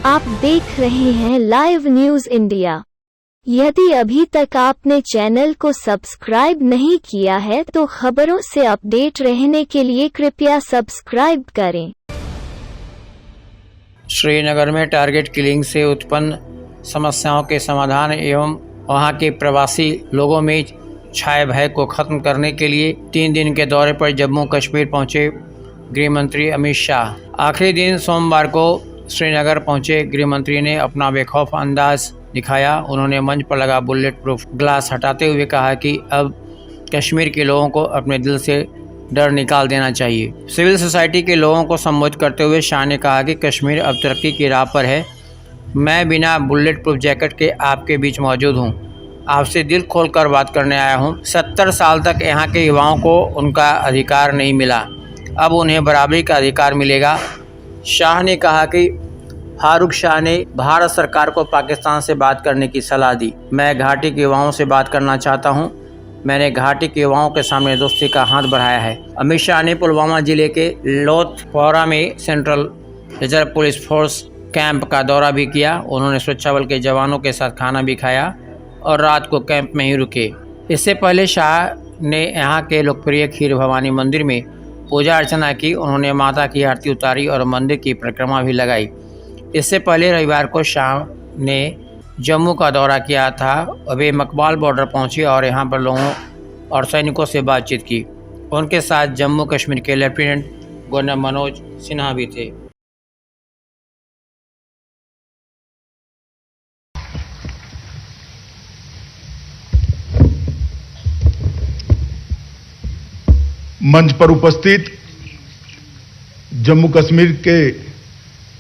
आप देख रहे हैं लाइव न्यूज इंडिया। यदि अभी तक आपने चैनल को सब्सक्राइब नहीं किया है तो खबरों से अपडेट रहने के लिए कृपया सब्सक्राइब करें। श्रीनगर में टारगेट किलिंग से उत्पन्न समस्याओं के समाधान एवं वहां के प्रवासी लोगों में छाए भय को खत्म करने के लिए 3 दिन के दौरे पर जम्मू कश्मीर पहुंचे गृह मंत्री अमित शाह। आखिरी दिन सोमवार को श्रीनगर पहुंचे गृह मंत्री ने अपना बेखौफ अंदाज दिखाया। उन्होंने मंच पर लगा बुलेट प्रूफ ग्लास हटाते हुए कहा कि अब कश्मीर के लोगों को अपने दिल से डर निकाल देना चाहिए। सिविल सोसाइटी के लोगों को संबोधित करते हुए शाह ने कहा कि कश्मीर अब तरक्की की राह पर है। मैं बिना बुलेट प्रूफ जैकेट के आपके बीच मौजूद हूँ। आपसे दिल खोलकर बात करने आया हूँ। 70 साल तक यहाँ के युवाओं को उनका अधिकार नहीं मिला, अब उन्हें बराबरी का अधिकार मिलेगा। शाह ने कहा कि फारूक शाह ने भारत सरकार को पाकिस्तान से बात करने की सलाह दी। मैं घाटी के युवाओं से बात करना चाहता हूँ। मैंने घाटी के युवाओं के सामने दोस्ती का हाथ बढ़ाया है। अमित शाह ने पुलवामा जिले के लोथपोरा में central reserve police force camp का दौरा भी किया। उन्होंने सुरक्षा बल के जवानों के साथ खाना भी खाया और रात को कैंप में ही रुके। इससे पहले शाह ने यहाँ के लोकप्रिय खीर भवानी मंदिर में पूजा अर्चना की। उन्होंने माता की आरती उतारी और मंदिर की परिक्रमा भी लगाई। इससे पहले रविवार को शाह ने जम्मू का दौरा किया था। वे मकबाल बॉर्डर पहुंचे और यहां पर लोगों और सैनिकों से बातचीत की। उनके साथ जम्मू कश्मीर के लेफ्टिनेंट गवर्नर मनोज सिन्हा भी थे। मंच पर उपस्थित जम्मू कश्मीर के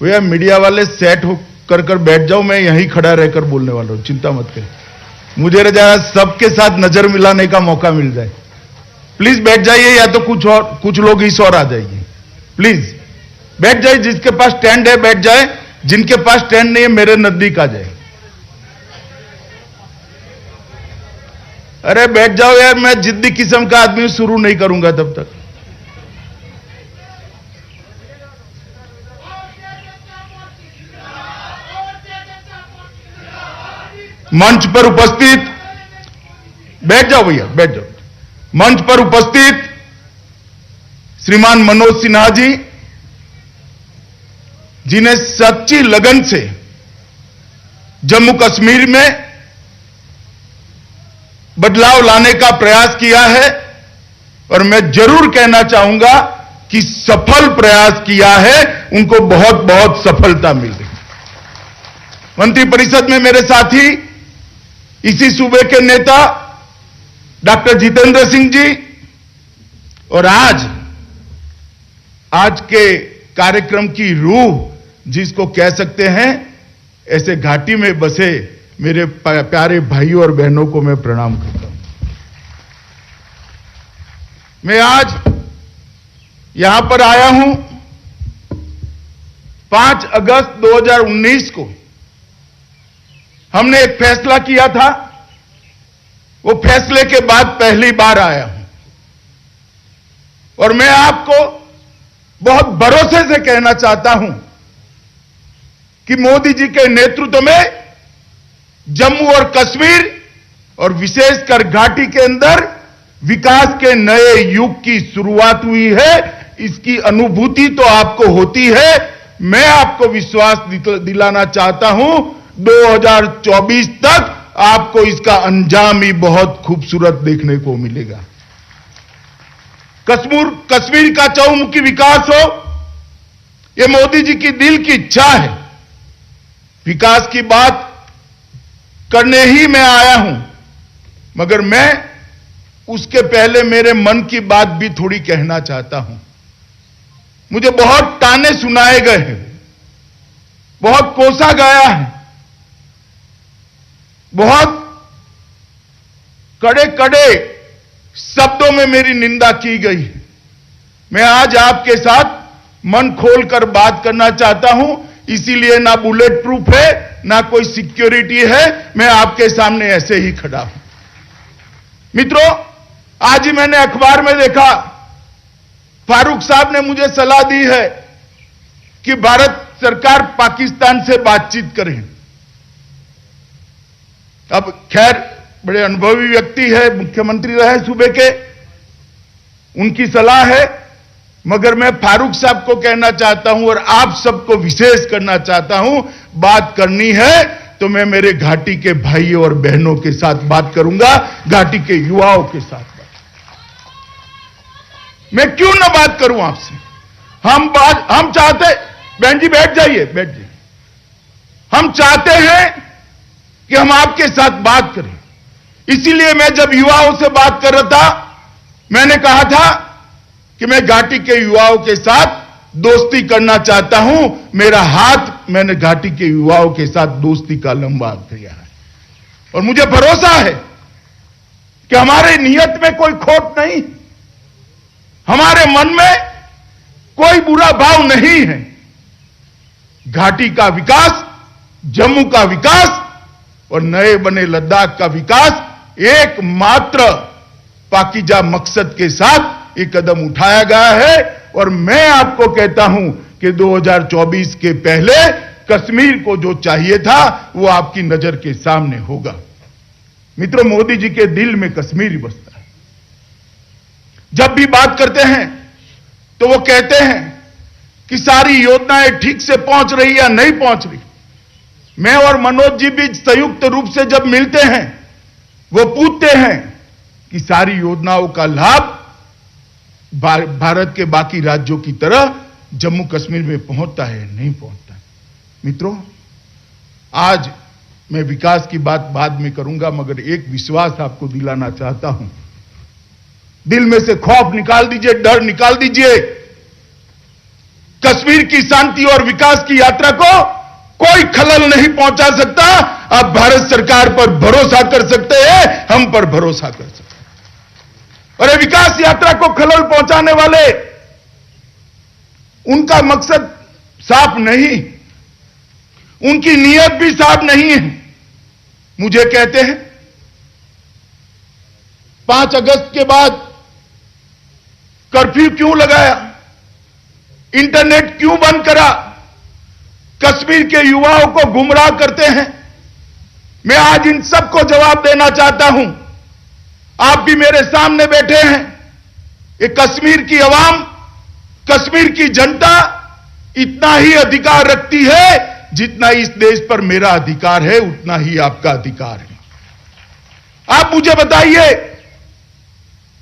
वे मीडिया वाले सेट कर बैठ जाओ, मैं यहीं खड़ा रहकर बोलने वाला हूं, चिंता मत करें। मुझे जरा सबके साथ नजर मिलाने का मौका मिल जाए। प्लीज बैठ जाइए, या तो कुछ लोग इस और आ जाइए। प्लीज बैठ जाइए, जिसके पास स्टैंड है बैठ जाए, जिनके पास स्टैंड नहीं है मेरे नजदीक आ जाए। अरे बैठ जाओ यार, मैं जिद्दी किस्म का आदमी शुरू नहीं करूंगा तब तक। मंच पर उपस्थित बैठ जाओ भैया, बैठ जाओ। मंच पर उपस्थित श्रीमान मनोज सिन्हा जी, जिन्हें सच्ची लगन से जम्मू कश्मीर में बदलाव लाने का प्रयास किया है, और मैं जरूर कहना चाहूंगा कि सफल प्रयास किया है, उनको बहुत बहुत सफलता मिल रही। मंत्रिपरिषद में मेरे साथी इसी सूबे के नेता डॉक्टर जितेंद्र सिंह जी, और आज के कार्यक्रम की रूह जिसको कह सकते हैं, ऐसे घाटी में बसे मेरे प्यारे भाइयों और बहनों को मैं प्रणाम करता हूं। मैं आज यहां पर आया हूं 5 अगस्त 2019 को हमने एक फैसला किया था। वो फैसले के बाद पहली बार आया हूं, और मैं आपको बहुत भरोसे से कहना चाहता हूं कि मोदी जी के नेतृत्व में जम्मू और कश्मीर और विशेषकर घाटी के अंदर विकास के नए युग की शुरुआत हुई है। इसकी अनुभूति तो आपको होती है। मैं आपको विश्वास दिलाना चाहता हूं 2024 तक आपको इसका अंजाम ही बहुत खूबसूरत देखने को मिलेगा। कश्मीर का चहुमुखी विकास हो, यह मोदी जी की दिल की इच्छा है। विकास की बात करने ही मैं आया हूं, मगर मैं उसके पहले मेरे मन की बात भी थोड़ी कहना चाहता हूं। मुझे बहुत ताने सुनाए गए हैं, बहुत कोसा गया है, बहुत कड़े कड़े शब्दों में मेरी निंदा की गई है। मैं आज आपके साथ मन खोलकर बात करना चाहता हूं, इसीलिए ना बुलेट प्रूफ है ना कोई सिक्योरिटी है, मैं आपके सामने ऐसे ही खड़ा हूं। मित्रों, आज ही मैंने अखबार में देखा, फारूक साहब ने मुझे सलाह दी है कि भारत सरकार पाकिस्तान से बातचीत करे। अब खैर बड़े अनुभवी व्यक्ति है, मुख्यमंत्री रहे सूबे के, उनकी सलाह है, मगर मैं फारूक साहब को कहना चाहता हूं और आप सबको विशेष करना चाहता हूं, बात करनी है तो मैं मेरे घाटी के भाइयों और बहनों के साथ बात करूंगा, घाटी के युवाओं के साथ बात। मैं क्यों ना बात करूं आपसे? हम चाहते, बहन जी बैठ जाइए, बैठ जाइए। हम चाहते हैं कि हम आपके साथ बात करें। इसीलिए मैं जब युवाओं से बात कर रहा था, मैंने कहा था कि मैं घाटी के युवाओं के साथ दोस्ती करना चाहता हूं। मेरा हाथ मैंने घाटी के युवाओं के साथ दोस्ती का लंबा किया है और मुझे भरोसा है कि हमारे नियत में कोई खोट नहीं, हमारे मन में कोई बुरा भाव नहीं है। घाटी का विकास, जम्मू का विकास और नए बने लद्दाख का विकास एकमात्र पाकीजा मकसद के साथ ये कदम उठाया गया है। और मैं आपको कहता हूं कि 2024 के पहले कश्मीर को जो चाहिए था वो आपकी नजर के सामने होगा। मित्रों, मोदी जी के दिल में कश्मीर ही बसता है। जब भी बात करते हैं तो वो कहते हैं कि सारी योजनाएं ठीक से पहुंच रही या नहीं पहुंच रही। मैं और मनोज जी भी संयुक्त रूप से जब मिलते हैं, वो पूछते हैं कि सारी योजनाओं का लाभ भारत के बाकी राज्यों की तरह जम्मू कश्मीर में पहुंचता है, नहीं पहुंचता है। मित्रों, आज मैं विकास की बात बाद में करूंगा, मगर एक विश्वास आपको दिलाना चाहता हूं। दिल में से खौफ निकाल दीजिए, डर निकाल दीजिए। कश्मीर की शांति और विकास की यात्रा को कोई खलल नहीं पहुंचा सकता। आप भारत सरकार पर भरोसा कर सकते हैं, हम पर भरोसा कर सकते हैं। और ये विकास यात्रा को खलल पहुंचाने वाले, उनका मकसद साफ नहीं, उनकी नीयत भी साफ नहीं है। मुझे कहते हैं 5 अगस्त के बाद कर्फ्यू क्यों लगाया, इंटरनेट क्यों बंद करा, कश्मीर के युवाओं को गुमराह करते हैं। मैं आज इन सबको जवाब देना चाहता हूं। आप भी मेरे सामने बैठे हैं। ये कश्मीर की अवाम, कश्मीर की जनता इतना ही अधिकार रखती है जितना इस देश पर मेरा अधिकार है, उतना ही आपका अधिकार है। आप मुझे बताइए,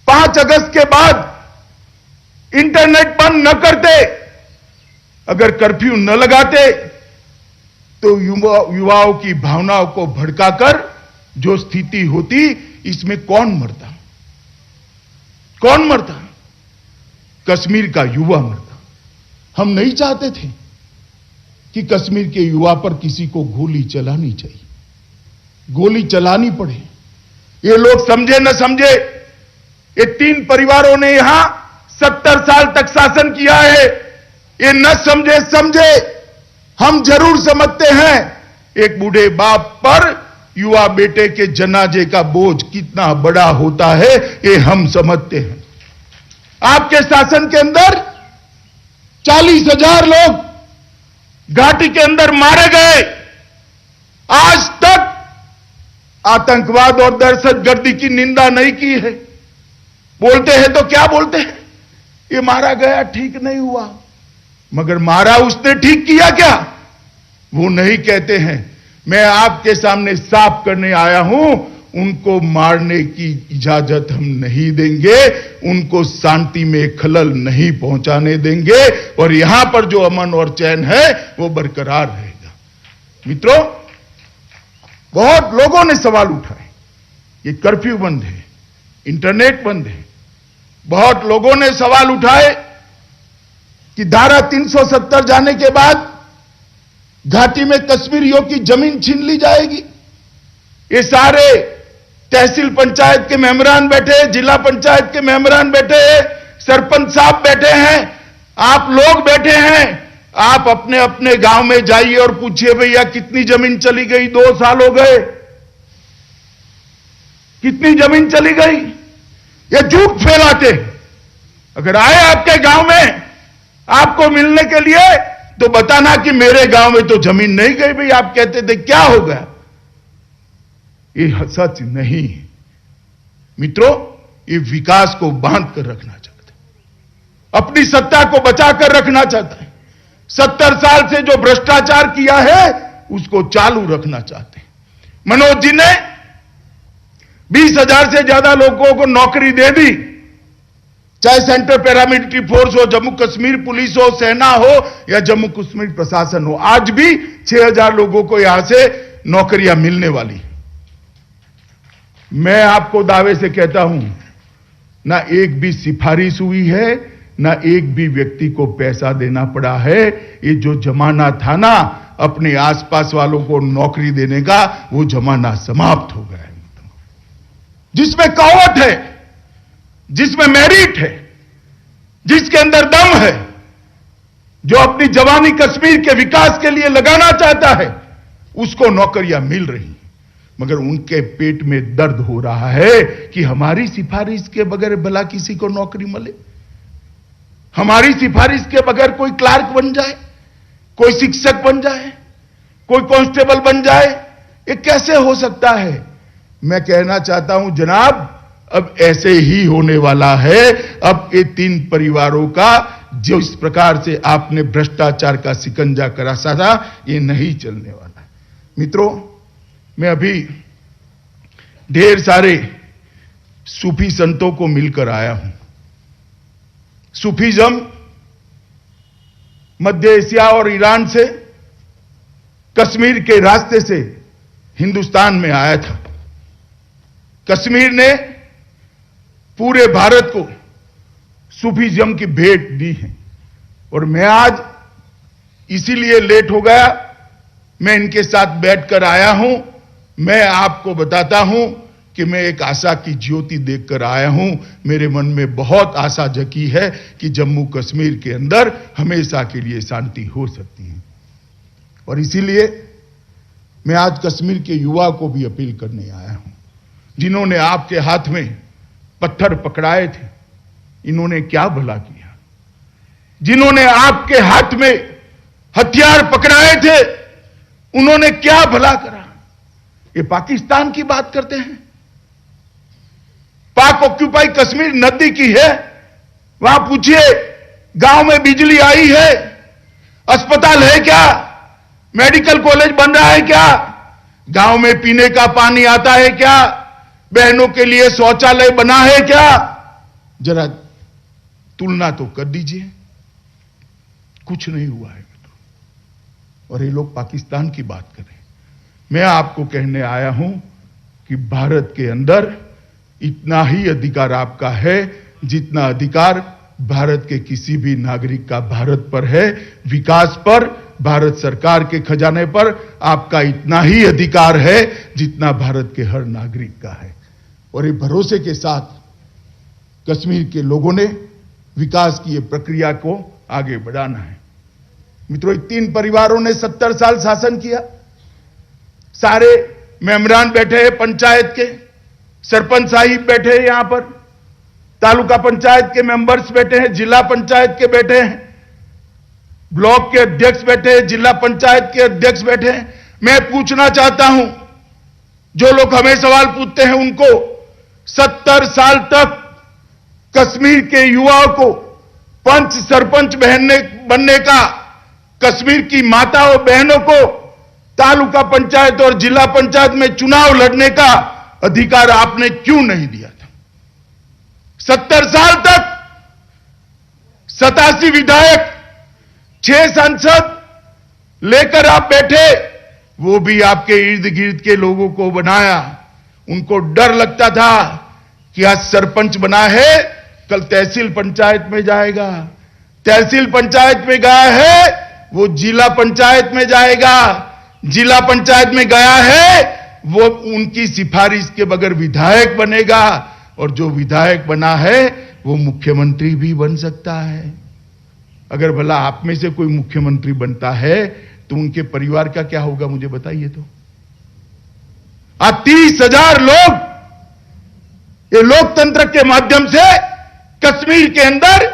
5 अगस्त के बाद इंटरनेट बंद न करते, अगर कर्फ्यू न लगाते, तो युवाओं की भावनाओं को भड़काकर जो स्थिति होती, इसमें कौन मरता? कौन मरता? कश्मीर का युवा मरता। हम नहीं चाहते थे कि कश्मीर के युवा पर किसी को गोली चलानी चाहिए, गोली चलानी पड़े। ये लोग समझे न समझे, ये 3 परिवारों ने यहां 70 साल तक शासन किया है। ये न समझे समझे, हम जरूर समझते हैं एक बूढ़े बाप पर युवा बेटे के जनाजे का बोझ कितना बड़ा होता है, ये हम समझते हैं। आपके शासन के अंदर 40,000 लोग घाटी के अंदर मारे गए। आज तक आतंकवाद और दहशतगर्दी की निंदा नहीं की है। बोलते हैं तो क्या बोलते हैं, ये मारा गया, ठीक नहीं हुआ। मगर मारा उसने ठीक किया क्या, वो नहीं कहते हैं। मैं आपके सामने साफ करने आया हूं, उनको मारने की इजाजत हम नहीं देंगे, उनको शांति में खलल नहीं पहुंचाने देंगे और यहां पर जो अमन और चैन है वो बरकरार रहेगा। मित्रों, बहुत लोगों ने सवाल उठाए, ये कर्फ्यू बंद है, इंटरनेट बंद है। बहुत लोगों ने सवाल उठाए कि धारा 370 जाने के बाद घाटी में कश्मीरियों की जमीन छीन ली जाएगी। ये सारे तहसील पंचायत के मेंबरान बैठे, जिला पंचायत के मेंबरान बैठे, सरपंच साहब बैठे हैं, आप लोग बैठे हैं। आप अपने अपने गांव में जाइए और पूछिए, भैया कितनी जमीन चली गई, 2 साल हो गए, कितनी जमीन चली गई? ये झूठ फैलाते। अगर आए आपके गांव में आपको मिलने के लिए तो बताना कि मेरे गांव में तो जमीन नहीं गई। भाई आप कहते थे क्या हो गया, ये सच नहीं है मित्रों। ये विकास को बांध कर रखना चाहता है, अपनी सत्ता को बचाकर रखना चाहता है। 70 साल से जो भ्रष्टाचार किया है उसको चालू रखना चाहते हैं। मनोज जी ने 20,000 से ज्यादा लोगों को नौकरी दे दी, चाहे सेंट्रल पैरामिलिट्री फोर्स हो, जम्मू कश्मीर पुलिस हो, सेना हो या जम्मू कश्मीर प्रशासन हो। आज भी 6,000 लोगों को यहां से नौकरियां मिलने वाली। मैं आपको दावे से कहता हूं, ना एक भी सिफारिश हुई है, ना एक भी व्यक्ति को पैसा देना पड़ा है। ये जो जमाना था ना अपने आसपास वालों को नौकरी देने का, वो जमाना समाप्त हो गया है। जिसमें कौवत है, जिसमें मेरिट है, जिसके अंदर दम है, जो अपनी जवानी कश्मीर के विकास के लिए लगाना चाहता है, उसको नौकरियां मिल रही। मगर उनके पेट में दर्द हो रहा है कि हमारी सिफारिश के बगैर भला किसी को नौकरी मिले, हमारी सिफारिश के बगैर कोई क्लार्क बन जाए, कोई शिक्षक बन जाए, कोई कांस्टेबल बन जाए। ये कैसे हो सकता है? मैं कहना चाहता हूं जनाब, अब ऐसे ही होने वाला है। अब ये 3 परिवारों का जो इस प्रकार से आपने भ्रष्टाचार का शिकंजा करासा था, ये नहीं चलने वाला है। मित्रों, मैं अभी ढेर सारे सूफी संतों को मिलकर आया हूं। सूफीज्म मध्य एशिया और ईरान से कश्मीर के रास्ते से हिंदुस्तान में आया था। कश्मीर ने पूरे भारत को सूफीज्म की भेंट दी है। और मैं आज इसीलिए लेट हो गया, मैं इनके साथ बैठकर आया हूं। मैं आपको बताता हूं कि मैं एक आशा की ज्योति देखकर आया हूं। मेरे मन में बहुत आशा जगी है कि जम्मू कश्मीर के अंदर हमेशा के लिए शांति हो सकती है। और इसीलिए मैं आज कश्मीर के युवा को भी अपील करने आया हूं, जिन्होंने आपके हाथ में पत्थर पकड़ाए थे, इन्होंने क्या भला किया? जिन्होंने आपके हाथ में हथियार पकड़ाए थे, उन्होंने क्या भला करा? ये पाकिस्तान की बात करते हैं। पाक ऑक्यूपाई कश्मीर नदी की है, वहां पूछिए गांव में बिजली आई है, अस्पताल है क्या, मेडिकल कॉलेज बन रहा है क्या, गांव में पीने का पानी आता है क्या, बहनों के लिए शौचालय बना है क्या? जरा तुलना तो कर दीजिए। कुछ नहीं हुआ है। और ये लोग पाकिस्तान की बात करें। मैं आपको कहने आया हूं कि भारत के अंदर इतना ही अधिकार आपका है जितना अधिकार भारत के किसी भी नागरिक का भारत पर है। विकास पर, भारत सरकार के खजाने पर आपका इतना ही अधिकार है जितना भारत के हर नागरिक का है। और ये भरोसे के साथ कश्मीर के लोगों ने विकास की ये प्रक्रिया को आगे बढ़ाना है। मित्रों, 3 परिवारों ने 70 साल शासन किया। सारे मेंबरान बैठे हैं, पंचायत के सरपंच साहिब बैठे हैं, यहां पर तालुका पंचायत के मेंबर्स बैठे हैं, जिला पंचायत के बैठे हैं, ब्लॉक के अध्यक्ष बैठे हैं, जिला पंचायत के अध्यक्ष बैठे हैं। मैं पूछना चाहता हूं, जो लोग हमें सवाल पूछते हैं उनको, 70 साल तक कश्मीर के युवाओं को पंच सरपंच बनने का, कश्मीर की माताओं बहनों को तालुका पंचायत और जिला पंचायत में चुनाव लड़ने का अधिकार आपने क्यों नहीं दिया था? 70 साल तक 87 विधायक, 6 सांसद लेकर आप बैठे, वो भी आपके इर्द गिर्द के लोगों को बनाया। उनको डर लगता था कि आज सरपंच बना है, कल तहसील पंचायत में जाएगा, तहसील पंचायत में गया है वो जिला पंचायत में जाएगा, जिला पंचायत में गया है वो उनकी सिफारिश के बगैर विधायक बनेगा, और जो विधायक बना है वो मुख्यमंत्री भी बन सकता है। अगर भला आप में से कोई मुख्यमंत्री बनता है तो उनके परिवार का क्या होगा, मुझे बताइए तो। आज 30,000 लोग ये लोकतंत्र के माध्यम से कश्मीर के अंदर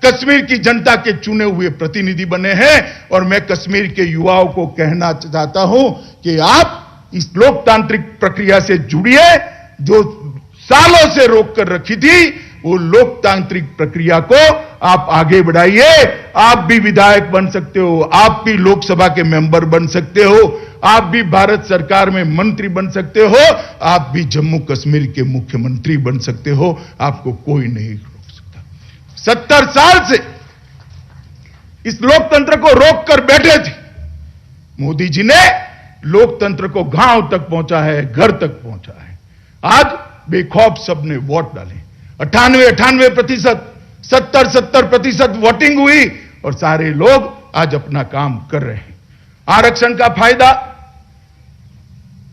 कश्मीर की जनता के चुने हुए प्रतिनिधि बने हैं। और मैं कश्मीर के युवाओं को कहना चाहता हूं कि आप इस लोकतांत्रिक प्रक्रिया से जुड़िए, जो सालों से रोक कर रखी थी, वो लोकतांत्रिक प्रक्रिया को आप आगे बढ़ाइए। आप भी विधायक बन सकते हो, आप भी लोकसभा के मेंबर बन सकते हो, आप भी भारत सरकार में मंत्री बन सकते हो, आप भी जम्मू कश्मीर के मुख्यमंत्री बन सकते हो। आपको कोई नहीं रोक सकता। 70 साल से इस लोकतंत्र को रोक कर बैठे थे। मोदी जी ने लोकतंत्र को गांव तक पहुंचा है, घर तक पहुंचा है। आज बेखौफ सबने वोट डाले, 98% 70% वोटिंग हुई और सारे लोग आज अपना काम कर रहे हैं। आरक्षण का फायदा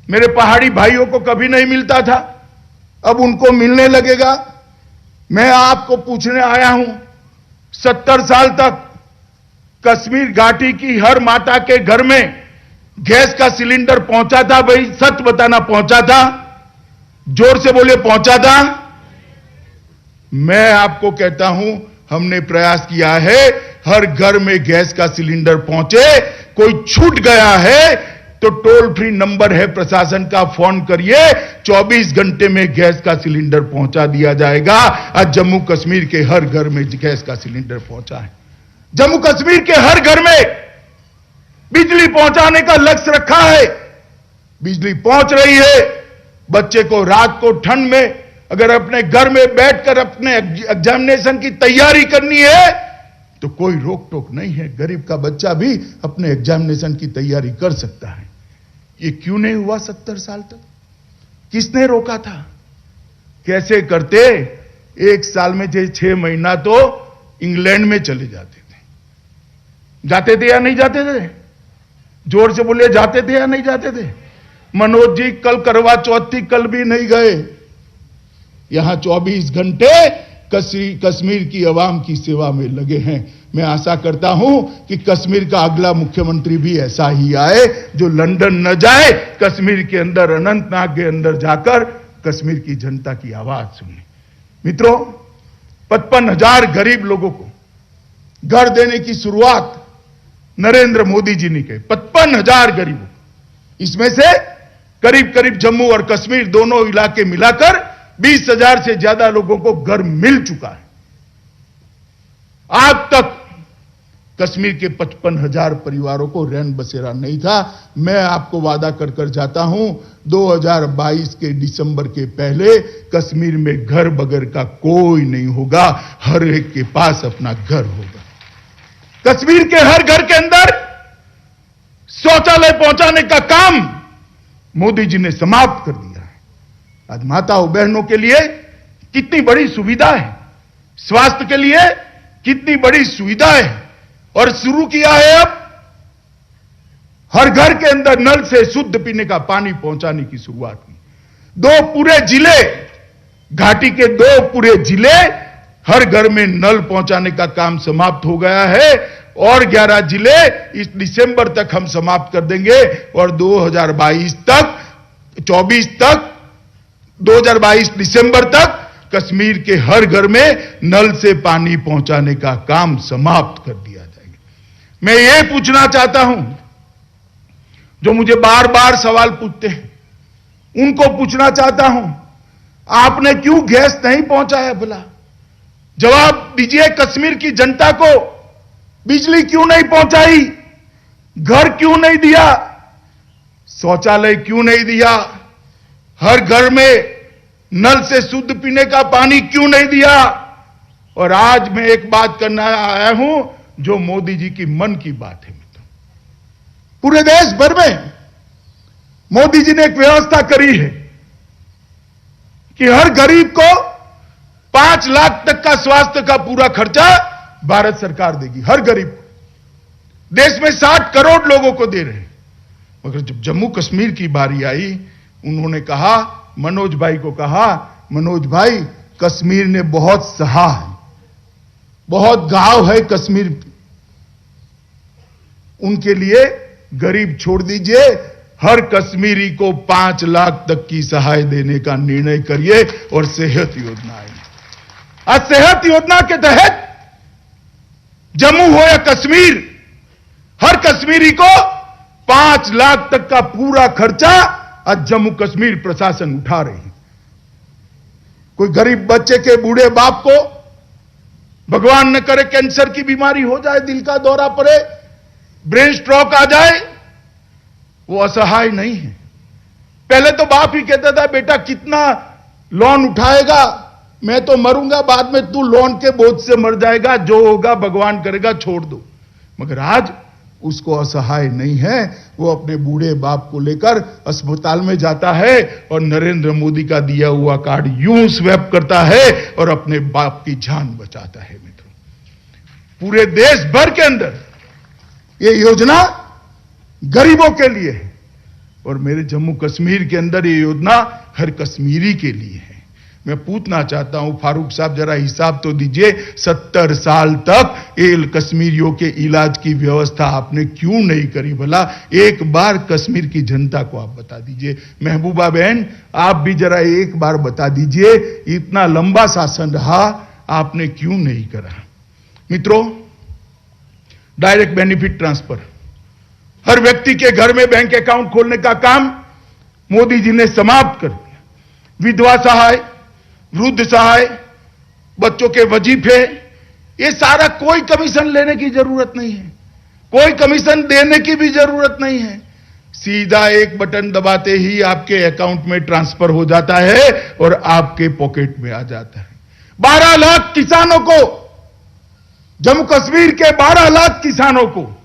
मेरे पहाड़ी भाइयों को कभी नहीं मिलता था, अब उनको मिलने लगेगा। मैं आपको पूछने आया हूं, 70 साल तक कश्मीर घाटी की हर माता के घर में गैस का सिलेंडर पहुंचा था? भाई सच बताना, पहुंचा था? जोर से बोले, पहुंचा था? मैं आपको कहता हूं, हमने प्रयास किया है हर घर में गैस का सिलेंडर पहुंचे। कोई छूट गया है तो टोल फ्री नंबर है प्रशासन का, फोन करिए, 24 घंटे में गैस का सिलेंडर पहुंचा दिया जाएगा। आज जम्मू कश्मीर के हर घर में गैस का सिलेंडर पहुंचा है। जम्मू कश्मीर के हर घर में बिजली पहुंचाने का लक्ष्य रखा है। बिजली पहुंच रही है। बच्चे को रात को ठंड में अगर अपने घर में बैठकर अपने एग्जामिनेशन की तैयारी करनी है तो कोई रोक टोक नहीं है। गरीब का बच्चा भी अपने एग्जामिनेशन की तैयारी कर सकता है। ये क्यों नहीं हुआ 70 साल तक? किसने रोका था? कैसे करते? एक साल में 6 महीना तो इंग्लैंड में चले जाते थे। जाते थे या नहीं जाते थे? जोर से बोलिए, जाते थे या नहीं जाते थे? मनोज जी कल करवा चौथ थी, कल भी नहीं गए। यहां 24 घंटे कश्मीर की आवाम की सेवा में लगे हैं। मैं आशा करता हूं कि कश्मीर का अगला मुख्यमंत्री भी ऐसा ही आए, जो लंदन न जाए, कश्मीर के अंदर, अनंतनाग के अंदर जाकर कश्मीर की जनता की आवाज सुने। मित्रों, 55,000 गरीब लोगों को घर देने की शुरुआत नरेंद्र मोदी जी ने की। 55,000 गरीबों, इसमें से करीब करीब जम्मू और कश्मीर दोनों इलाके मिलाकर 20,000 से ज्यादा लोगों को घर मिल चुका है। आज तक कश्मीर के 55,000 परिवारों को रैन बसेरा नहीं था। मैं आपको वादा कर जाता हूं, 2022 के दिसंबर के पहले कश्मीर में घर बगैर का कोई नहीं होगा। हर एक के पास अपना घर होगा। कश्मीर के हर घर के अंदर शौचालय पहुंचाने का काम मोदी जी ने समाप्त कर दिया है। आज माताओं बहनों के लिए कितनी बड़ी सुविधा है, स्वास्थ्य के लिए कितनी बड़ी सुविधा है। और शुरू किया है अब हर घर के अंदर नल से शुद्ध पीने का पानी पहुंचाने की शुरुआत की। 2 पूरे जिले, घाटी के 2 पूरे जिले, हर घर में नल पहुंचाने का काम समाप्त हो गया है। और 11 जिले इस दिसंबर तक हम समाप्त कर देंगे और 2022 तक, 2022 दिसंबर तक कश्मीर के हर घर में नल से पानी पहुंचाने का काम समाप्त कर दिया जाएगा। मैं ये पूछना चाहता हूं, जो मुझे बार बार सवाल पूछते हैं, उनको पूछना चाहता हूं, आपने क्यों गैस नहीं पहुंचाया? भला जवाब दीजिए। कश्मीर की जनता को बिजली क्यों नहीं पहुंचाई? घर क्यों नहीं दिया? शौचालय क्यों नहीं दिया? हर घर में नल से शुद्ध पीने का पानी क्यों नहीं दिया? और आज मैं एक बात करना आया हूं जो मोदी जी की मन की बात है। मित्रों, पूरे देश भर में मोदी जी ने एक व्यवस्था करी है कि हर गरीब को 5 लाख तक का स्वास्थ्य का पूरा खर्चा भारत सरकार देगी। हर गरीब को। देश में 60 करोड़ लोगों को दे रहे हैं। मगर जब जम्मू कश्मीर की बारी आई, उन्होंने कहा, मनोज भाई को कहा, मनोज भाई कश्मीर ने बहुत सहा है, बहुत घाव है कश्मीर, उनके लिए गरीब छोड़ दीजिए, हर कश्मीरी को 5 लाख तक की सहाय देने का निर्णय करिए। और सेहत योजना आई। आज सेहत योजना के तहत जम्मू हो या कश्मीर, हर कश्मीरी को 5 लाख तक का पूरा खर्चा आज जम्मू कश्मीर प्रशासन उठा रही है। कोई गरीब बच्चे के बूढ़े बाप को भगवान न करे कैंसर की बीमारी हो जाए, दिल का दौरा पड़े, ब्रेन स्ट्रोक आ जाए, वो असहाय नहीं है। पहले तो बाप ही कहता था बेटा कितना लोन उठाएगा, मैं तो मरूंगा, बाद में तू लोन के बोझ से मर जाएगा, जो होगा भगवान करेगा, छोड़ दो। मगर आज उसको असहाय नहीं है, वो अपने बूढ़े बाप को लेकर अस्पताल में जाता है और नरेंद्र मोदी का दिया हुआ कार्ड यूं स्वैप करता है और अपने बाप की जान बचाता है। मित्रों, पूरे देश भर के अंदर ये योजना गरीबों के लिए है और मेरे जम्मू कश्मीर के अंदर ये योजना हर कश्मीरी के लिए है। मैं पूछना चाहता हूं फारूक साहब, जरा हिसाब तो दीजिए, 70 साल तक ये कश्मीरियों के इलाज की व्यवस्था आपने क्यों नहीं करी? भला एक बार कश्मीर की जनता को आप बता दीजिए। महबूबा बहन, आप भी जरा एक बार बता दीजिए, इतना लंबा शासन रहा, आपने क्यों नहीं करा? मित्रों, डायरेक्ट बेनिफिट ट्रांसफर, हर व्यक्ति के घर में बैंक अकाउंट खोलने का काम मोदी जी ने समाप्त कर दिया। विधवा सहाय, वृद्ध सहाय, बच्चों के वजीफे, ये सारा कोई कमीशन लेने की जरूरत नहीं है, कोई कमीशन देने की भी जरूरत नहीं है। सीधा एक बटन दबाते ही आपके अकाउंट में ट्रांसफर हो जाता है और आपके पॉकेट में आ जाता है। 12 लाख किसानों को, जम्मू कश्मीर के 12 लाख किसानों को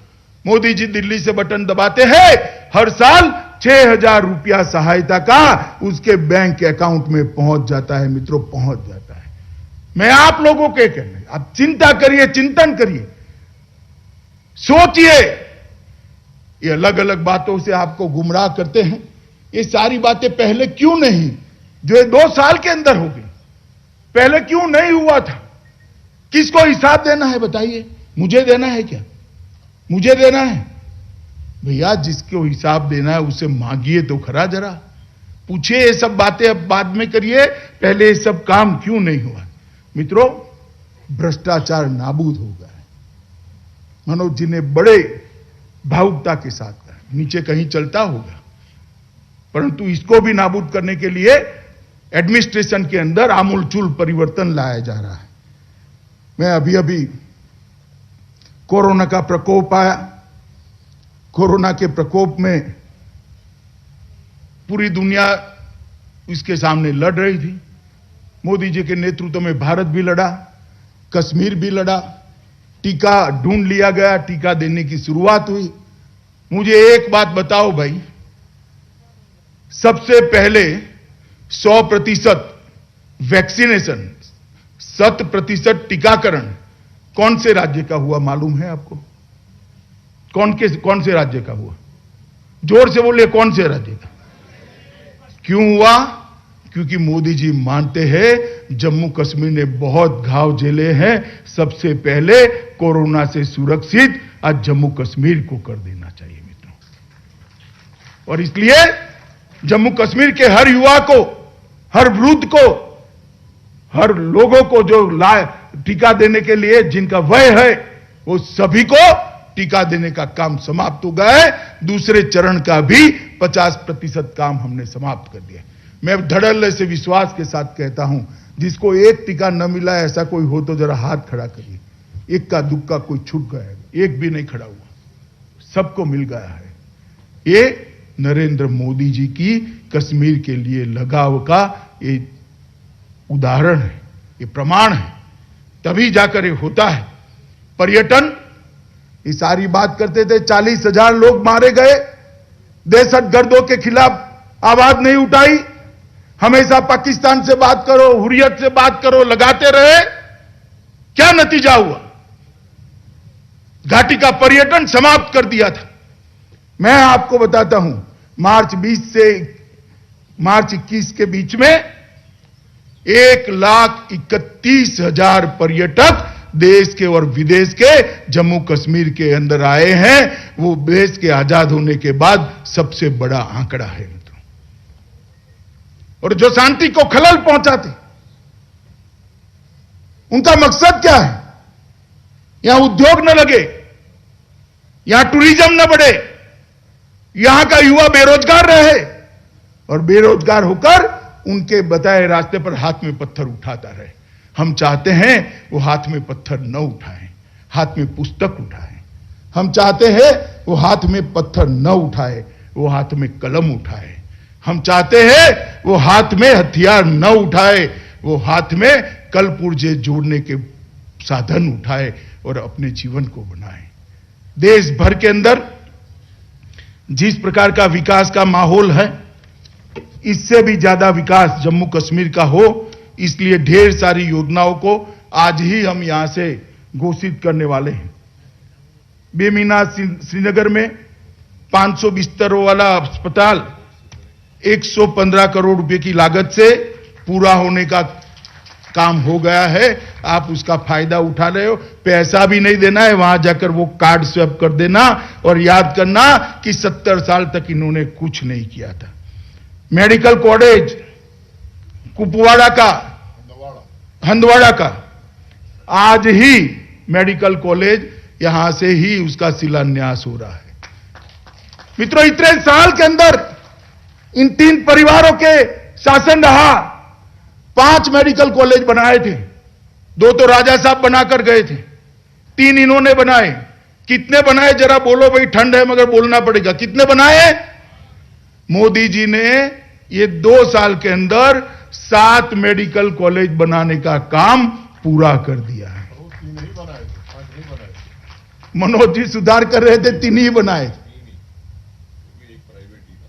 मोदी जी दिल्ली से बटन दबाते हैं, हर साल 6,000 रुपया सहायता का उसके बैंक अकाउंट में पहुंच जाता है। मित्रों, पहुंच जाता है। मैं आप लोगों के कहने, आप चिंता करिए, चिंतन करिए, सोचिए। ये अलग अलग बातों से आपको गुमराह करते हैं, ये सारी बातें पहले क्यों नहीं, जो ये 2 साल के अंदर हो गई, पहले क्यों नहीं हुआ था? किसको हिसाब देना है बताइए? मुझे देना है क्या? मुझे देना है? भैया, जिसको हिसाब देना है उसे मांगिए तो खरा, जरा पूछिए। ये सब बातें अब बाद में करिए, पहले ये सब काम क्यों नहीं हुआ? मित्रों, भ्रष्टाचार नाबूद हो गया है। मनोज जी ने बड़े भावुकता के साथ कहा, नीचे कहीं चलता होगा, परंतु इसको भी नाबूद करने के लिए एडमिनिस्ट्रेशन के अंदर आमूलचूल परिवर्तन लाया जा रहा है। मैं अभी कोरोना का प्रकोप आया, कोरोना के प्रकोप में पूरी दुनिया इसके सामने लड़ रही थी। मोदी जी के नेतृत्व में भारत भी लड़ा, कश्मीर भी लड़ा, टीका ढूंढ लिया गया, टीका देने की शुरुआत हुई। मुझे एक बात बताओ भाई, सबसे पहले 100% वैक्सीनेशन, 100% टीकाकरण कौन से राज्य का हुआ मालूम है आपको? कौन से राज्य का हुआ? जोर से बोलिए, कौन से राज्य का? क्यों हुआ? क्योंकि मोदी जी मानते हैं जम्मू कश्मीर ने बहुत घाव झेले हैं, सबसे पहले कोरोना से सुरक्षित आज जम्मू कश्मीर को कर देना चाहिए। मित्रों, और इसलिए जम्मू कश्मीर के हर युवा को, हर वृद्ध को, हर लोगों को जो टीका देने के लिए जिनका वय है, वो सभी को टीका देने का काम समाप्त हो गया है। दूसरे चरण का भी 50% काम हमने समाप्त कर दिया। मैं धड़ल्ले से विश्वास के साथ कहता हूं, जिसको एक टीका न मिला ऐसा कोई हो तो जरा हाथ खड़ा करिए। एक का दुक्का कोई छूट गया, एक भी नहीं खड़ा हुआ, सबको मिल गया है। ये नरेंद्र मोदी जी की कश्मीर के लिए लगाव का ये उदाहरण है, ये प्रमाण है, तभी जाकर ये होता है। पर्यटन, ये सारी बात करते थे, 40,000 लोग मारे गए, दहशतगर्दों के खिलाफ आवाज नहीं उठाई, हमेशा पाकिस्तान से बात करो, हुर्रियत से बात करो, लगाते रहे। क्या नतीजा हुआ? घाटी का पर्यटन समाप्त कर दिया था। मैं आपको बताता हूं, मार्च 20 से मार्च 21 के बीच में 1,31,000 पर्यटक देश के और विदेश के जम्मू कश्मीर के अंदर आए हैं। वो देश के आजाद होने के बाद सबसे बड़ा आंकड़ा है मित्रों। और जो शांति को खलल पहुंचाते, उनका मकसद क्या है? यहां उद्योग न लगे, यहां टूरिज्म न बढ़े, यहां का युवा बेरोजगार रहे और बेरोजगार होकर उनके बताए रास्ते पर हाथ में पत्थर उठाता रहे। हम चाहते हैं वो हाथ में पत्थर न उठाएं, हाथ में पुस्तक उठाएं। हम चाहते हैं वो हाथ में पत्थर न उठाए, वो हाथ में कलम उठाए। हम चाहते हैं वो हाथ में हथियार न उठाए, वो हाथ में कल पुर्जे जोड़ने के साधन उठाए और अपने जीवन को बनाए। देश भर के अंदर जिस प्रकार का विकास का माहौल है, इससे भी ज्यादा विकास जम्मू कश्मीर का हो, इसलिए ढेर सारी योजनाओं को आज ही हम यहां से घोषित करने वाले हैं। बेमीना श्रीनगर में 500 बिस्तरों वाला अस्पताल 115 करोड़ रुपए की लागत से पूरा होने का काम हो गया है। आप उसका फायदा उठा रहे हो, पैसा भी नहीं देना है, वहां जाकर वो कार्ड स्वैप कर देना और याद करना कि 70 साल तक इन्होंने कुछ नहीं किया था। मेडिकल कॉलेज कुपवाड़ा का, हंदवाड़ा का, आज ही मेडिकल कॉलेज यहां से ही उसका शिलान्यास हो रहा है। मित्रों, इतने साल के अंदर इन 3 परिवारों के शासन रहा, 5 मेडिकल कॉलेज बनाए थे। 2 तो राजा साहब बनाकर गए थे, 3 इन्होंने बनाए। कितने बनाए जरा बोलो भाई, ठंड है मगर बोलना पड़ेगा। कितने बनाए? मोदी जी ने ये 2 साल के अंदर 7 मेडिकल कॉलेज बनाने का काम पूरा कर दिया है। मनोज जी सुधार कर रहे थे, 3 ही बनाए।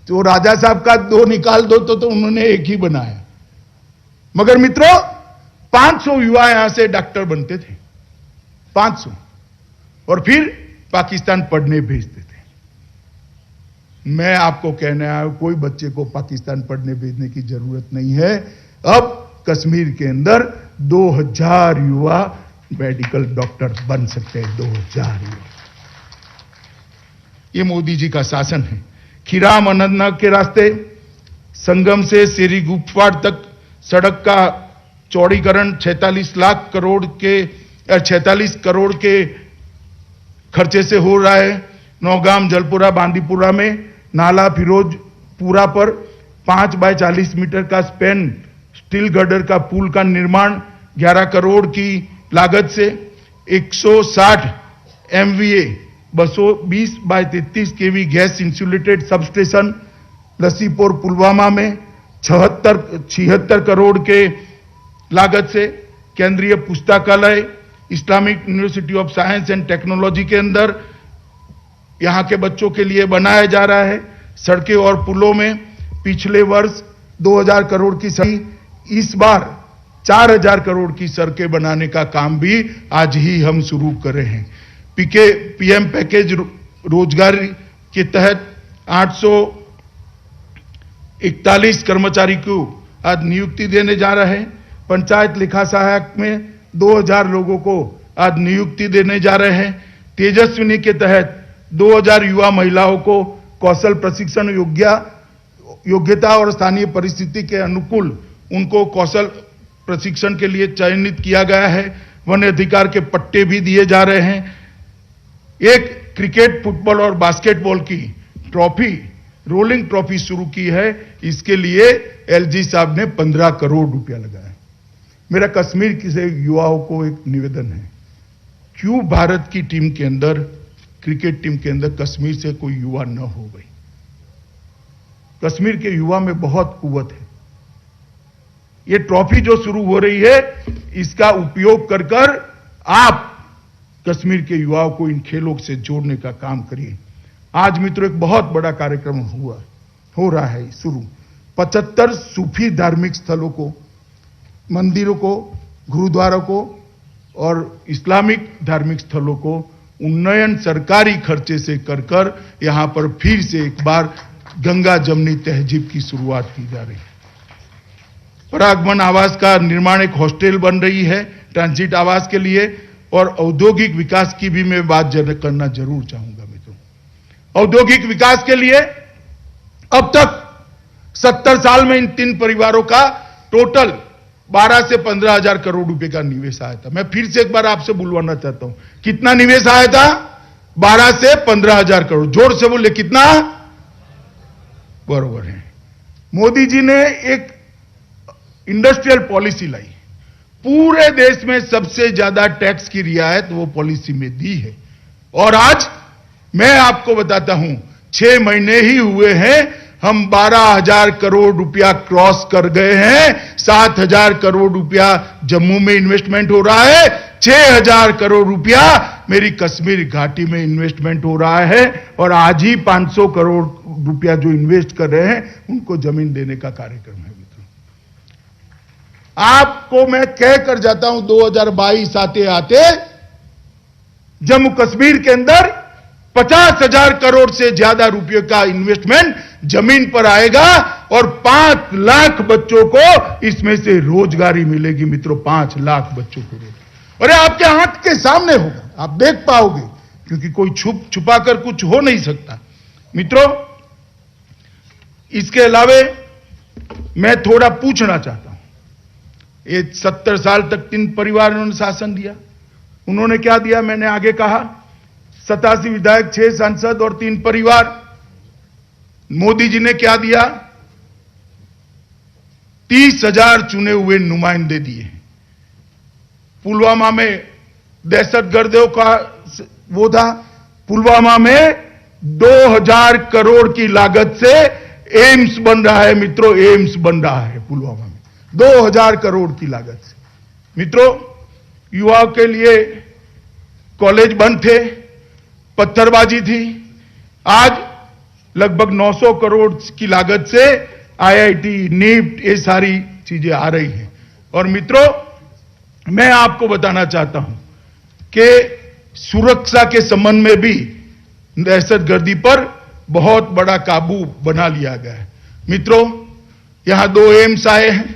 तो राजा साहब का 2 निकाल दो तो उन्होंने 1 ही बनाया। मगर मित्रों, 500 युवा यहां से डॉक्टर बनते थे, 500, और फिर पाकिस्तान पढ़ने भेजते थे। मैं आपको कहने आया हूं, कोई बच्चे को पाकिस्तान पढ़ने भेजने की जरूरत नहीं है। अब कश्मीर के अंदर 2000 युवा मेडिकल डॉक्टर बन सकते हैं, 2000 युवा। ये मोदी जी का शासन है। खीराम अनंतनाग के रास्ते, संगम से सेरी गुफवाड़ तक सड़क का चौड़ीकरण 46 करोड़ के खर्चे से हो रहा है। नौगाम, जलपुरा, बांदीपुरा में नाला फिरोजपुरा पर 5 बाय 40 मीटर का स्पेन स्टील गर्डर का पुल का निर्माण 11 करोड़ की लागत से, 160 MVA 220 by 33 kV gas insulated substation Lasipora Pulwama में 76 करोड़ के लागत से, केंद्रीय पुस्तकालय Islamic University of Science and Technology के अंदर यहां के बच्चों के लिए बनाया जा रहा है। सड़कें और पुलों में पिछले वर्ष 2000 करोड़ की सड़क, इस बार 4000 करोड़ की सड़कें बनाने का काम भी आज ही हम शुरू कर रहे हैं। पीएम पैकेज रोजगार के तहत 841 कर्मचारी को आज नियुक्ति देने जा रहे हैं। पंचायत लेखा सहायक में 2000 लोगों को आज नियुक्ति देने जा रहे हैं। तेजस्विनी के तहत 2000 युवा महिलाओं को कौशल प्रशिक्षण योग्यता और स्थानीय परिस्थिति के अनुकूल उनको कौशल प्रशिक्षण के लिए चयनित किया गया है। वन अधिकार के पट्टे भी दिए जा रहे हैं। एक क्रिकेट, फुटबॉल और बास्केटबॉल की ट्रॉफी, रोलिंग ट्रॉफी शुरू की है। इसके लिए एलजी साहब ने 15 करोड़ रुपया लगाया। मेरा कश्मीर के युवाओं को एक निवेदन है, क्यों भारत की टीम के अंदर, क्रिकेट टीम के अंदर कश्मीर से कोई युवा न हो गई? कश्मीर के युवा में बहुत कुव्वत है। ये ट्रॉफी जो शुरू हो रही है, इसका उपयोग कर आप कश्मीर के युवाओं को इन खेलों से जोड़ने का काम करिए। आज मित्रों एक बहुत बड़ा कार्यक्रम हो रहा है शुरू। 75 सूफी धार्मिक स्थलों को, मंदिरों को, गुरुद्वारों को और इस्लामिक धार्मिक स्थलों को उन्नयन सरकारी खर्चे से कर यहां पर फिर से एक बार गंगा जमनी तहजीब की शुरुआत की जा रही है। परागमन आवास का निर्माण, एक हॉस्टल बन रही है ट्रांजिट आवास के लिए, और औद्योगिक विकास की भी मैं बात करना जरूर चाहूंगा मित्रों। औद्योगिक विकास के लिए अब तक 70 साल में इन 3 परिवारों का टोटल 12 से 15 हजार करोड़ रुपए का निवेश आया था। मैं फिर से एक बार आपसे बुलवाना चाहता हूं, कितना निवेश आया था? 12 से 15 हजार करोड़। जोर से बोले कितना? बरोबर है। मोदी जी ने एक इंडस्ट्रियल पॉलिसी लाई, पूरे देश में सबसे ज्यादा टैक्स की रियायत वो पॉलिसी में दी है। और आज मैं आपको बताता हूं, 6 महीने ही हुए हैं, हम 12,000 करोड़ रुपया क्रॉस कर गए हैं। 7,000 करोड़ रुपया जम्मू में इन्वेस्टमेंट हो रहा है, 6,000 करोड़ रुपया मेरी कश्मीर घाटी में इन्वेस्टमेंट हो रहा है। और आज ही 500 करोड़ रुपया जो इन्वेस्ट कर रहे हैं उनको जमीन देने का कार्यक्रम है। मित्रों, आपको मैं कह कर जाता हूं, 2022 आते आते जम्मू कश्मीर के अंदर 50,000 करोड़ से ज्यादा रुपयों का इन्वेस्टमेंट जमीन पर आएगा और 5 लाख बच्चों को इसमें से रोजगारी मिलेगी। मित्रों, 5 लाख बच्चों को रोजगार, अरे आपके आंख के सामने होगा, आप देख पाओगे, क्योंकि कोई छुपा कर कुछ हो नहीं सकता। मित्रों, इसके अलावे मैं थोड़ा पूछना चाहता हूं, ये 70 साल तक 3 परिवारों ने शासन दिया, उन्होंने क्या दिया? मैंने आगे कहा, 87 विधायक, 6 सांसद और 3 परिवार। मोदी जी ने क्या दिया? 30,000 चुने हुए नुमाइंदे दिए। पुलवामा में दहशतगर्दों का वो था, पुलवामा में 2,000 करोड़ की लागत से एम्स बन रहा है। मित्रों, एम्स बन रहा है पुलवामा में 2,000 करोड़ की लागत से। मित्रों, युवाओं के लिए कॉलेज बंद थे, पत्थरबाजी थी, आज लगभग 900 करोड़ की लागत से आईआईटी, नीट, ये सारी चीजें आ रही हैं। और मित्रों, मैं आपको बताना चाहता हूं कि सुरक्षा के संबंध में भी दहशतगर्दी पर बहुत बड़ा काबू बना लिया गया है। मित्रों, यहां 2 एम्स आए हैं,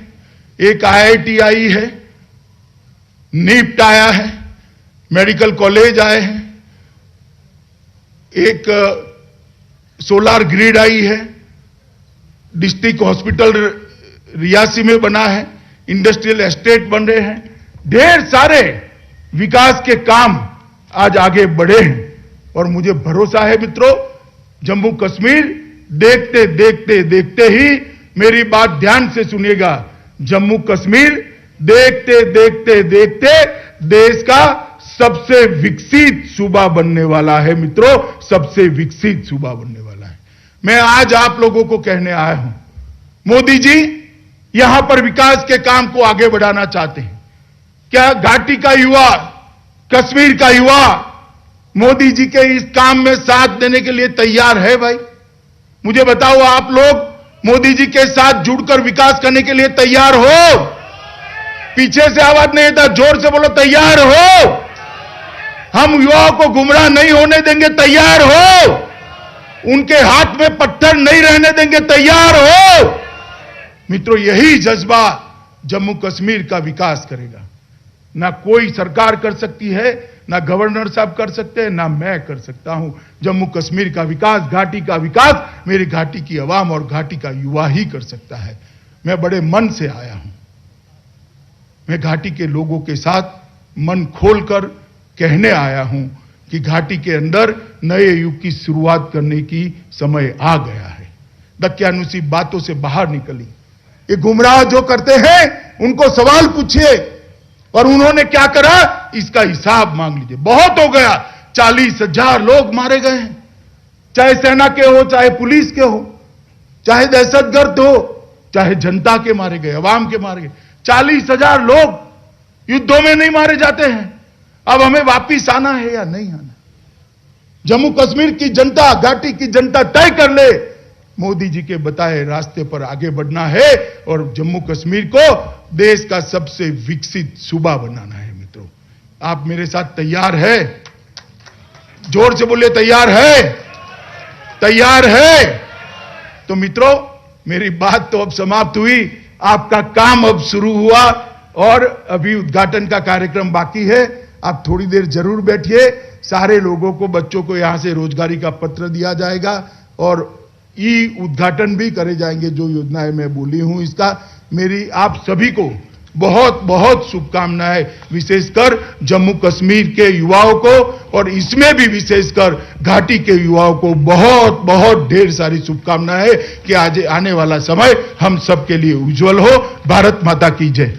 एक आईआईटी आई है, नीट आया है, मेडिकल कॉलेज आए हैं, एक सोलार ग्रिड आई है, डिस्ट्रिक्ट हॉस्पिटल रियासी में बना है, इंडस्ट्रियल एस्टेट बन रहे हैं, ढेर सारे विकास के काम आज आगे बढ़े हैं। और मुझे भरोसा है मित्रों, जम्मू कश्मीर देखते देखते देखते ही, मेरी बात ध्यान से सुनिएगा, जम्मू कश्मीर देखते देखते देखते देश का सबसे विकसित सूबा बनने वाला है। मित्रों, सबसे विकसित सूबा बनने वाला है। मैं आज आप लोगों को कहने आया हूं, मोदी जी यहां पर विकास के काम को आगे बढ़ाना चाहते हैं। क्या घाटी का युवा, कश्मीर का युवा मोदी जी के इस काम में साथ देने के लिए तैयार है? भाई मुझे बताओ, आप लोग मोदी जी के साथ जुड़कर विकास करने के लिए तैयार हो? पीछे से आवाज नहीं आता, जोर से बोलो, तैयार हो? हम युवाओं को गुमराह नहीं होने देंगे, तैयार हो? उनके हाथ में पत्थर नहीं रहने देंगे, तैयार हो? मित्रों, यही जज्बा जम्मू कश्मीर का विकास करेगा। ना कोई सरकार कर सकती है, ना गवर्नर साहब कर सकते हैं, ना मैं कर सकता हूं। जम्मू कश्मीर का विकास, घाटी का विकास मेरी घाटी की आवाम और घाटी का युवा ही कर सकता है। मैं बड़े मन से आया हूं, मैं घाटी के लोगों के साथ मन खोलकर कहने आया हूं कि घाटी के अंदर नए युग की शुरुआत करने की समय आ गया है। दक्यानुसी बातों से बाहर निकली। ये गुमराह जो करते हैं उनको सवाल पूछिए, और उन्होंने क्या करा इसका हिसाब मांग लीजिए। बहुत हो गया, 40,000 लोग मारे गए हैं, चाहे सेना के हो, चाहे पुलिस के हो, चाहे दहशतगर्द हो, चाहे जनता के मारे गए, अवाम के मारे गए। 40,000 लोग युद्धों में नहीं मारे जाते हैं। अब हमें वापिस आना है या नहीं आना? जम्मू कश्मीर की जनता, घाटी की जनता तय कर ले। मोदी जी के बताए रास्ते पर आगे बढ़ना है और जम्मू कश्मीर को देश का सबसे विकसित सूबा बनाना है। मित्रों, आप मेरे साथ तैयार है? जोर से बोलिए, तैयार है? तैयार है? तो मित्रों, मेरी बात तो अब समाप्त हुई, आपका काम अब शुरू हुआ और अभी उद्घाटन का कार्यक्रम बाकी है। आप थोड़ी देर जरूर बैठिए। सारे लोगों को, बच्चों को यहां से रोजगारी का पत्र दिया जाएगा और ई उद्घाटन भी करे जाएंगे। जो योजनाएं मैं बोली हूं, इसका मेरी आप सभी को बहुत बहुत शुभकामनाएं, विशेषकर जम्मू कश्मीर के युवाओं को और इसमें भी विशेषकर घाटी के युवाओं को बहुत बहुत ढेर सारी शुभकामनाएं कि आज आने वाला समय हम सबके लिए उज्जवल हो। भारत माता की जय।